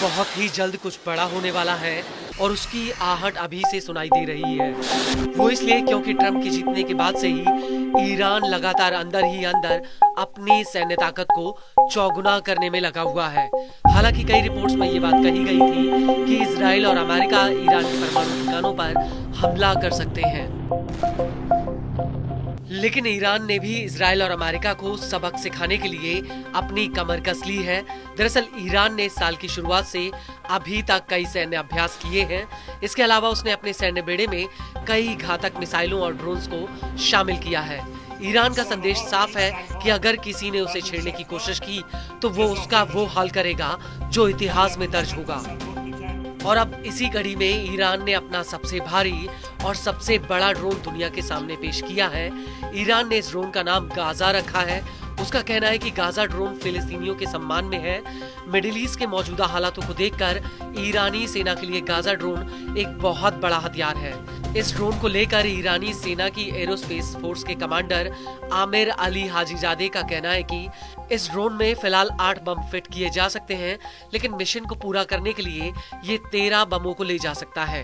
बहुत ही जल्द कुछ बड़ा होने वाला है और उसकी आहट अभी से सुनाई दे रही है। वो इसलिए क्योंकि ट्रंप के जीतने के बाद से ही ईरान लगातार अंदर ही अंदर अपनी सैन्य ताकत को चौगुना करने में लगा हुआ है। हालांकि कई रिपोर्ट्स में ये बात कही गई थी कि इजराइल और अमेरिका ईरान के परमाणु ठिकानों पर हमला कर सकते हैं, लेकिन ईरान ने भी इजराइल और अमेरिका को सबक सिखाने के लिए अपनी कमर कस ली है। दरअसल ईरान ने इस साल की शुरुआत से अभी तक कई सैन्य अभ्यास किए हैं। इसके अलावा उसने अपने सैन्य बेड़े में कई घातक मिसाइलों और ड्रोन्स को शामिल किया है। ईरान का संदेश साफ है कि अगर किसी ने उसे छेड़ने की कोशिश की तो वो उसका वो हाल करेगा जो इतिहास में दर्ज होगा। और अब इसी कड़ी में ईरान ने अपना सबसे भारी और सबसे बड़ा ड्रोन दुनिया के सामने पेश किया है। ईरान ने इस ड्रोन का नाम गाजा रखा है। उसका कहना है कि गाजा ड्रोन फिलिस्तीनियों के सम्मान में है। मिडिल ईस्ट के मौजूदा हालातों को देखकर ईरानी सेना के लिए गाजा ड्रोन एक बहुत बड़ा हथियार है। इस ड्रोन को लेकर ईरानी सेना की एरोस्पेस फोर्स के कमांडर आमिर अली हाजीजादे का कहना है कि इस ड्रोन में फिलहाल 8 बम फिट किए जा सकते हैं, लेकिन मिशन को पूरा करने के लिए ये 13 बमों को ले जा सकता है।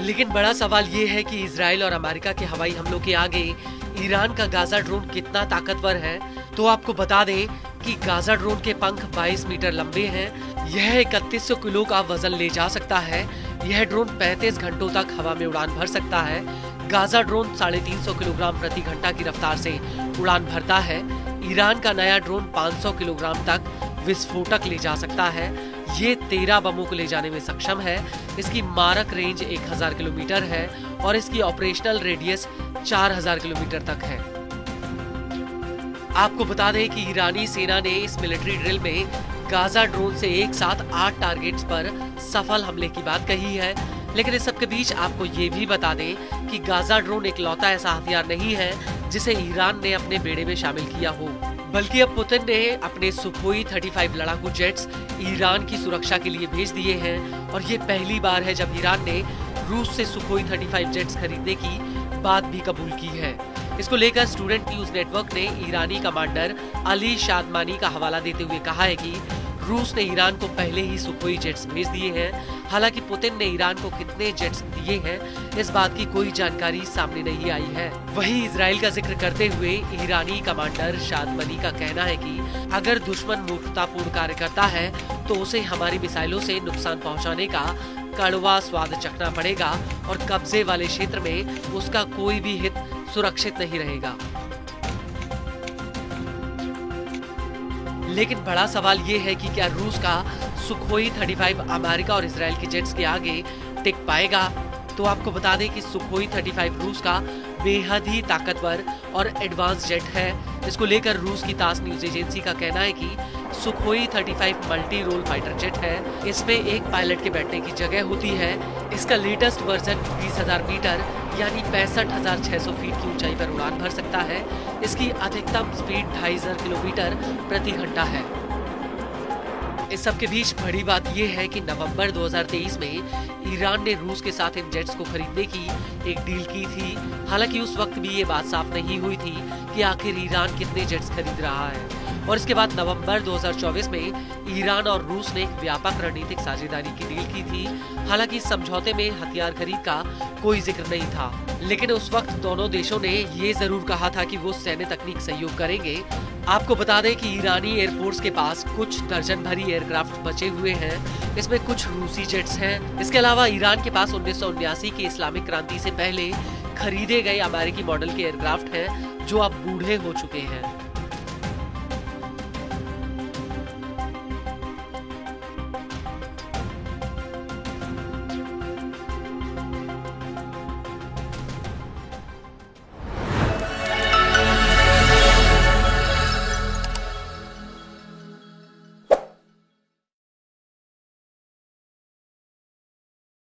लेकिन बड़ा सवाल ये है कि इजराइल और अमेरिका के हवाई हमलों के आगे ईरान का गाजा ड्रोन कितना ताकतवर है। तो आपको बता दें कि गाजा ड्रोन के पंख 22 मीटर लंबे हैं। यह 3100 किलो का वजन ले जा सकता है। यह ड्रोन 35 घंटों तक हवा में उड़ान भर सकता है। गाजा ड्रोन 350 किलोग्राम प्रति घंटा की रफ्तार से उड़ान भरता है। ईरान का नया ड्रोन 500 किलोग्राम तक विस्फोटक ले जा सकता है। ये 13 बमों को ले जाने में सक्षम है। इसकी मारक रेंज 1000 किलोमीटर है और इसकी ऑपरेशनल रेडियस 4000 किलोमीटर तक है। आपको बता दें कि ईरानी सेना ने इस मिलिट्री ड्रिल में गाजा ड्रोन से एक साथ 8 टारगेट्स पर सफल हमले की बात कही है। लेकिन इस सब के बीच आपको ये भी बता दें कि गाजा ड्रोन एक लौता ऐसा हथियार नहीं है जिसे ईरान ने अपने बेड़े में शामिल किया हो, बल्कि अब पुतिन ने अपने सुखोई 35 लड़ाकू जेट्स ईरान की सुरक्षा के लिए भेज दिए हैं। और ये पहली बार है जब ईरान ने रूस से सुखोई 35 जेट्स खरीदने की बात भी कबूल की है। इसको लेकर स्टूडेंट न्यूज नेटवर्क ने ईरानी कमांडर अली शादमानी का हवाला देते हुए कहा है कि रूस ने ईरान को पहले ही सुखोई जेट्स भेज दिए हैं। हालांकि पुतिन ने ईरान को कितने जेट्स दिए हैं इस बात की कोई जानकारी सामने नहीं आई है। वहीं इजराइल का जिक्र करते हुए ईरानी कमांडर शादमानी का कहना है कि अगर दुश्मन मूर्खतापूर्ण कार्य करता है तो उसे हमारी मिसाइलों से नुकसान पहुंचाने का कड़वा स्वाद चखना पड़ेगा और कब्जे वाले क्षेत्र में उसका कोई भी हित सुरक्षित नहीं रहेगा। लेकिन बड़ा सवाल ये है कि क्या रूस का सुखोई 35 अमेरिका और इजराइल के जेट्स के आगे टिक पाएगा। तो आपको बता दें कि सुखोई 35 रूस का बेहद ही ताकतवर और एडवांस जेट है। इसको लेकर रूस की तास न्यूज एजेंसी का कहना है कि Sukhoi 35 multi role fighter jet है। इसमें एक पायलट के बैठने की जगह होती है। इसका लेटेस्ट वर्जन 20,000 मीटर यानी 65,600 फीट की ऊंचाई पर उड़ान भर सकता है। इसकी अधिकतम स्पीड 2500 किलोमीटर प्रति घंटा है। इस सब के बीच बड़ी बात यह है कि नवंबर 2023 में ईरान ने रूस के साथ इन जेट्स को खरीदने की एक डील की थी। हालांकि उस वक्त भी ये बात साफ नहीं हुई थी कि आखिर ईरान कितने जेट्स खरीद रहा है। और इसके बाद नवंबर 2024 में ईरान और रूस ने एक व्यापक रणनीतिक साझेदारी की डील की थी। हालांकि इस समझौते में हथियार खरीद का कोई जिक्र नहीं था, लेकिन उस वक्त दोनों देशों ने ये जरूर कहा था कि वो सैन्य तकनीक सहयोग करेंगे। आपको बता दें कि ईरानी एयरफोर्स के पास कुछ दर्जन भरी एयरक्राफ्ट बचे हुए हैं। इसमें कुछ रूसी जेट्स हैं। इसके अलावा ईरान के पास 1979 की इस्लामिक क्रांति से पहले खरीदे गए अमेरिकी मॉडल के एयरक्राफ्ट हैं जो अब बूढ़े हो चुके हैं।